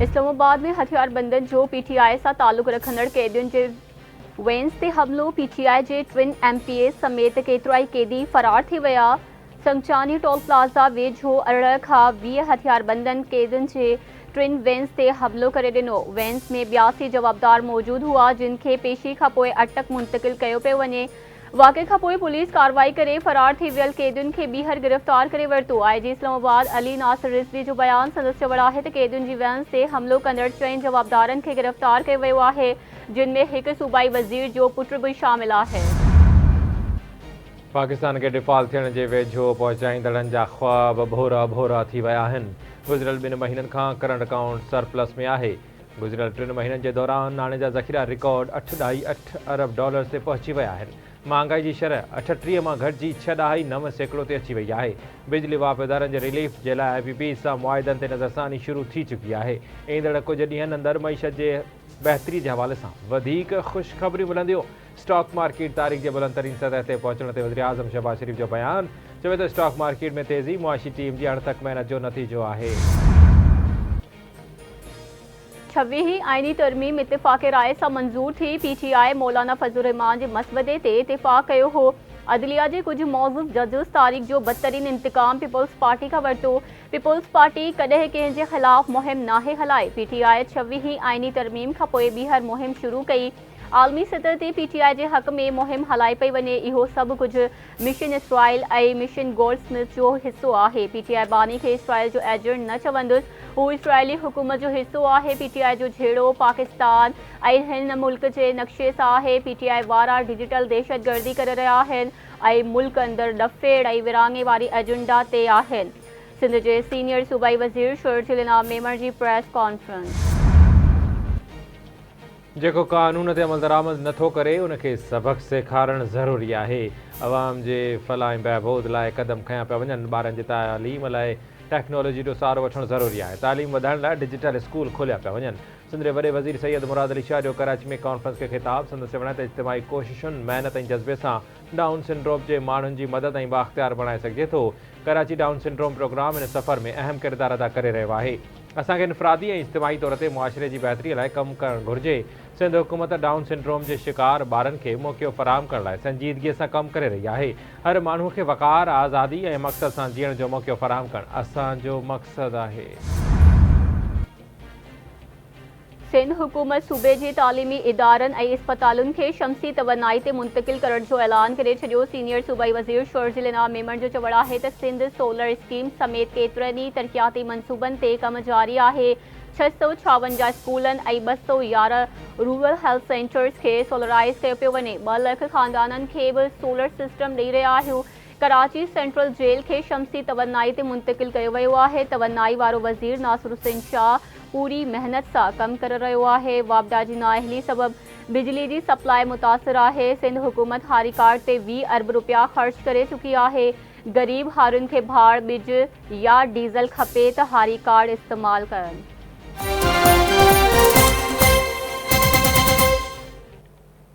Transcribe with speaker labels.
Speaker 1: इस्लामाबाद में हथियारबंदनि जो PTI सां तालुक़ रखंदड़ कैदियुनि जे वेन्स ते हमलो। PTI जे टिन MPA समेत केतिराई कैदी फरार थी विया। संगचानी टोल प्लाज़ा वेझो 18 खां 20 हथियारबंदनि कैदियुनि जे टिन वेन्स ते हमलो करे ॾिनो। वेन्स में 82 जवाबदार मौजूद हुआ, जिन खे पेशी खां पोइ अटक मुंतक़िल कयो पियो वञे। वाक़े खां पोइ पुलिस कार्रवाई करे फरार थी वियल कैदियुनि खे ॿीहर गिरफ़्तार करे वरितो। IG इस्लामाबाद अली नासिर रिज़वी जो बयान संदसि चवण आहे त कैदियुनि जी वेन्स ते हमलो कंदड़ 4 जवाबदारनि खे गिरफ़्तार कयो वियो आहे, जिन में हिकु सूबाई वज़ीर जो पुट भी शामिल आहे।
Speaker 2: पाकिस्तान के डिफॉल्ट थियण जे वेझो पहुचाईंदड़नि जा ख्वाब भोरा भोरा थी विया आहिनि। गुज़िरियल 2 महीननि खां करंट अकाउंट सरप्लस में आहे। गुज़िरियल 3 महीननि जे दौरान नाणे जा ज़ख़ीरा रिकॉर्ड $8.8 अरब ते पहुची विया आहिनि। महांगाई जी शरह 38 मां घटिजी 6.9% ते अची वई आहे। बिजली वापदारनि जे रिलीफ जे लाइ IPP सां मुआहिदनि ते नज़रसानी शुरू थी चुकी आहे। ईंदड़ कुझु ॾींहंनि अंदरि मईशत जे बहितरी जे हवाले सां वधीक ख़ुशख़बरियूं मिलंदियूं। स्टॉक मार्केट तारीख़ जे बुलंदतरीन सतह ते पहुचण ते वज़ीर आज़म शहबाज शरीफ़ जो बयान। चवे त स्टॉक मार्केट में तेज़ी मुआशी टीम जी अणथक महिनत जो नतीजो आहे।
Speaker 1: 26वीं आईनी तरमीम इत्तिफ़ाक़ राय सां मंज़ूर थी। PTI मौलाना फज़लुर रहमान जे मसवदे ते इत्तिफ़ाक़ कयो हो। अदलिया जे कुझु मौज़ूफ़ जजिस तारीख़ जो बदतरीन इंतकाम पीपल्स पार्टी खां वरितो। पीपल्स पार्टी कॾहिं कंहिं जे ख़िलाफ़ मुहिम नाहे हलाई। PTI 26वीं आईनी तरमीम खां पोइ ॿीहर मुहिम शुरू कई। आलमी सतह ते PTI जे हक़ में मुहिम हलाई पई वञे। इहो सभु कुझु मिशन इसराइल ऐं मिशन गोल्डस्मिथ जो हिसो आहे। PTI बानी खे इसराइल जो एजेंट न चवंदुसि, हू इसराइली हुकूमत जो हिसो आहे। PTI जो झेड़ो पाकिस्तान ऐं हिन मुल्क जे नक्शे सां आहे। PTI वारा डिजिटल दहशतगर्दी करे रहिया आहिनि ऐं मुल्क अंदरि डफेड़ ऐं विराङे वारी एजेंडा ते आहिनि। सिंध जे सीनियर सूबाई वज़ीर शर्जील इनाम मेमण जी प्रेस कॉन्फ्रेंस।
Speaker 2: जेको कानून ते अमल दरामद नथो करे उनखे सबक सेखारणु ज़रूरी आहे। अवाम जे फलाह ऐं बहबूद लाइ क़दम खयां पिया वञनि। ॿारनि जी तालीम लाइ टेक्नोलॉजी जो सहारो वठणु ज़रूरी आहे। तालीम वधाइण लाइ डिजिटल स्कूल खोलिया पिया वञनि। सिंध जे वॾे वज़ीर सैयद मुराद अली शाह जो कराची में कॉन्फ्रेंस खे ख़िताब संदसि चवण त इज्तिमाही कोशिशुनि महिनत ऐं जज़्बे सां डाउन सिंड्रोम जे माण्हुनि जी मदद ऐं बाख़्तियार बणाए सघिजे थो। कराची डाउन सिंड्रोम प्रोग्राम इन सफ़र में अहम किरदारु अदा करे रहियो आहे। असांखे इनफ़रादी ऐं इज्तिमाही तौर ते मुआशिरे जी बहितरीअ लाइ कमु करणु घुरिजे। सिंध हुकूमत डाउन सिंड्रोम जे शिकार ॿारनि खे मौक़ो फ़राहम करण लाइ संजीदगीअ सां कमु करे रही आहे। हर माण्हूअ खे वक़ार, आज़ादी ऐं मक़सद सां जीअण जो मौक़ो फ़राहम करणु असांजो मक़सदु आहे।
Speaker 1: सिंध हुकूमत सूबे जे तालीमी इदारनि ऐं इस्पतालुनि खे शमसी तवनाई ते मुंतक़िल करण जो ऐलान करे छॾियो। सीनियर सूबाई वज़ीर शर्जील इनाम मेमण जो चवणु आहे त सिंध सोलर स्कीम समेत केतिरनि ई तरक़ियाती मनसूबनि ते कमु जारी आहे। 656 स्कूलनि ऐं 211 रूरल हेल्थ सेंटर्स खे सोलराइज़ कयो पियो वञे। 2 लख ख़ानदाननि खे बि सोलर सिस्टम ॾेई रहिया आहियूं। कराची सेंट्रल जेल खे शमसी तवनाई ते मुंतक़िल कयो वियो आहे। तवनाई वारो वज़ीर नासिर हुसैन शाह पूरी मेहनत सां कमु करे रहियो आहे। वापदा जी नाअहली सबबि बिजली जी सप्लाई मुतासिर आहे। सिंध हुकूमत हारी कार्ड ते 20 अरब रुपया ख़र्च करे चुकी आहे। ग़रीब हारियुनि खे भाड़, ॿिज या डीज़ल खपे त हारी कार्ड इस्तेमालु कनि।